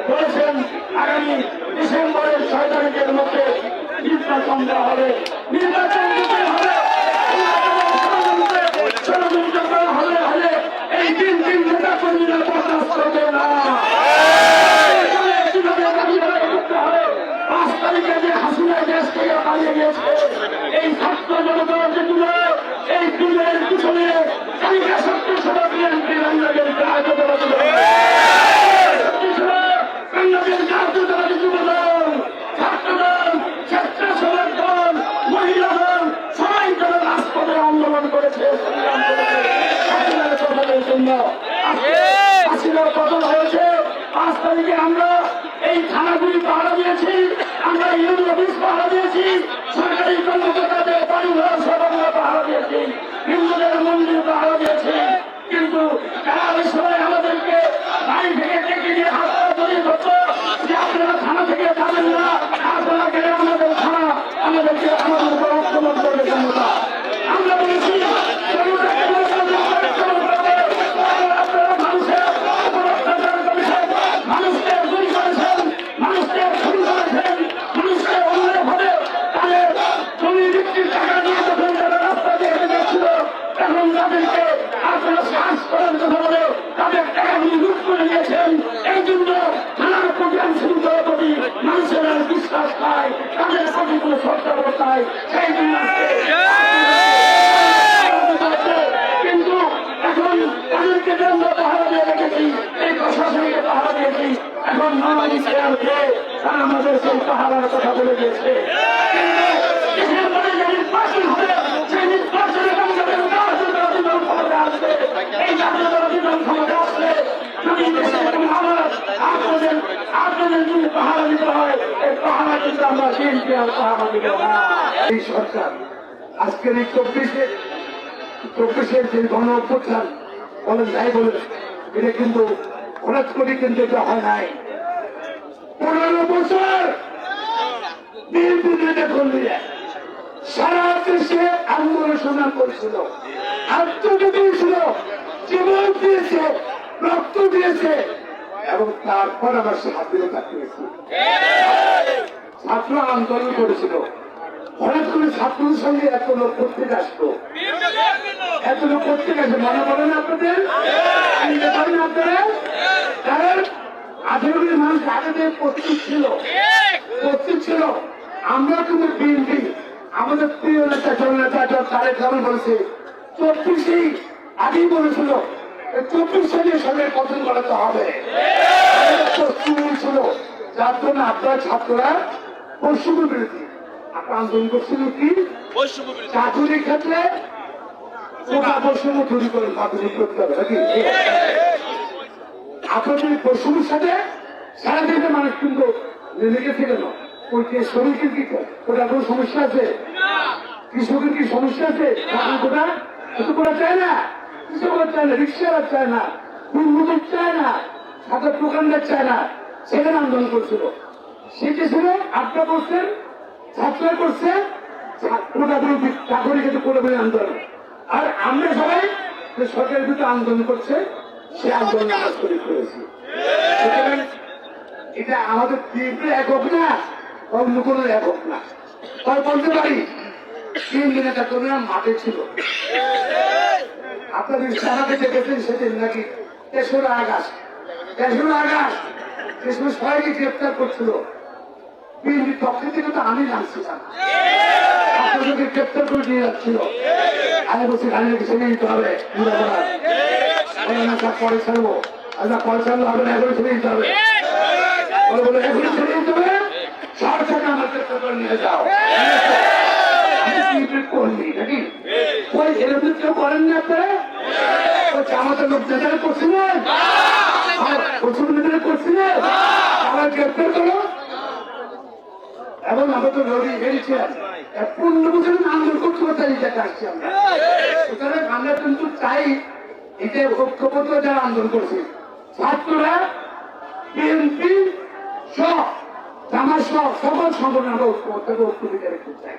বলেছেন আগামী ডিসেম্বরের 6 তারিখের মধ্যে নির্বাচন দেওয়া হবে, নির্বাচন দিতে হবে, ষড়যন্ত্র করা হলে এই তিন নেতা কর্মীরা বরদাস্ত করবে না। 5 তারিখে যে হাসিনা দেশ থেকে পালিয়ে গিয়েছে, এই ছাত্র জনতা যেগুলো এই দিনের পিছনে তালিকা সত্য সভা বিএনপি বাংলাদেশ আন্দোলন করেছে, হাসিনার পতন হয়েছে। 5 তারিখে আমরা এই থানাগুলি পাহারা দিয়েছি, আমরা ইউনিয়ন অফিস পাহারা দিয়েছি, সরকারি কর্মকর্তাদের বাড়িঘর সব আমরা পাহারা দিয়েছি, হিন্দুদের মন্দির পাহারা দিয়েছি। কিন্তু তারা ওই সময় আমাদেরকে বাড়ি থেকে ডেকে নিয়ে হাত ধরে ধরত যে আপনারা থানা থেকে যাবেন না, আপনারা গেলে আমাদের থানা আমাদেরকে আমাদের উপর আক্রমণ করবে জনতা। আমরা বলেছি বিশ্বাস পায় তাদের প্রতি কোনো সরকার বসায় সেই জন্য কিন্তু এখন তাদেরকে আমরা পাহারা দিয়ে রেখেছি, এই প্রশাসনকে পাহারা দিয়েছি। এখন নরমালি চেয়ারকে তারা আমাদের সেই পাহারার কথা বলে দিয়েছে। নির্বাচন হবে, সেই নির্বাচনে আমাদের ক্ষমতা আসবে, এই জাতীয় ক্ষমতা আসলে আপনাদের যদি পাহারা দিতে হয়, এই পাহারা কিন্তু আমরা বিএনপি আর পাহারা দিব না। এই সরকার আজকের এই 24-এর যে গণ অভ্যুত্থান বলেন যাই বলেন, এটা কিন্তু হঠাৎ করে কিন্তু এটা হয় নাই। 15 বছর বিএনপি নেতা কর্মীরা সারা দেশে আন্দোলন সংগ্রাম করেছিল, আত্মহত্যা দিয়েছিল, জীবন দিয়েছে, রক্ত দিয়েছে, এবং তারপর আবার স্বাধীনতা পেয়েছে। ছাত্র আন্দোলন করেছিল, হঠাৎ করে ছাত্রদের সঙ্গে এত লোক করতে আসতো, এত লোক করতে গেছে মনে করেন আপনাদের আপনারা, কারণ 18 কোটি মানুষ আগে প্রস্তুত ছিল। আমরা কিন্তু বিএনপি আমাদের প্রিয় নেতা জননেতা তারেক রহমান বলেছে 24-এই আগেই বলেছিল 24 সালে সরকার পতন করাতে হবে, ছিল যার জন্য আপনার ছাত্ররা বৈষম্য বিরোধী আপনার আন্দোলন করছিল কি চাকরির ক্ষেত্রে বৈষম্য তৈরি করে মাধ্যমিক করতে হবে নাকি? আপনাদের বৈষম্যের সাথে সারা দেশের মানুষ কিন্তু লেগেছে কেন? ওই যে শ্রমিকের কি ওটা কোনো সমস্যা আছে? কৃষকের কি সমস্যা আছে? ওটা কিছু করা চায় না, কিছু করা চায় না, রিক্সাওয়ালা চায় না, দুর্নীতি চায় না, সাথে দোকানদার চায় না, সেখানে আন্দোলন করছিল। সেটি ছিল আপনারা করছেন, ছাত্ররা করছে, চাকরি ক্ষেত্রে করে আন্দোলন। আর আমরা সবাই যে সরকারের বিরুদ্ধে আন্দোলন করছে সে আন্দোলন আমরা শরীর করেছি। এটা আমাদের তীব্র একক না, অন্য কোনো একক না। তাই বলতে পারি 3 দিন একটা কর্মীরা মাঠে ছিল। আপনাদের সারাতে দেখেছেন সেদিন নাকি 3রা আগস্ট সবাইকে গ্রেপ্তার করছিল বিএনপির পক্ষে থেকে, তো আমি জানছিলাম আপনাদেরকে গ্রেপ্তার করে নিয়ে যাচ্ছিল। আমি বলছি গাড়ি রেখে ছেড়ে দিতে হবে, পরে ছাড়বো, পরে ছাড়লে হবে না, এখন ছেড়ে দিতে হবে, এখন ছেড়ে দিতে হবে, সরকারকে আমার গ্রেপ্তার করে নিয়ে যাও। করলি নাকি ওই এরকম কেউ করেন না আপনারা? আমাদের লোক নেতারা করছিলেন, প্রচুর নেতারা করছিলেন, তারা গ্রেপ্তার করো এবং আমরা তো লড়ি হেরেছিলাম 15 বছর আন্দোলন করতে করতে আসছি আমরা। সুতরাং আমরা কিন্তু চাই এটা ঐক্যবদ্ধ যারা আন্দোলন করছি, ছাত্ররা, বিএনপি সহ, জামাত সহ সকল সংগঠন আমরা ঐক্যবদ্ধ ঐক্য বিচার করতে চাই।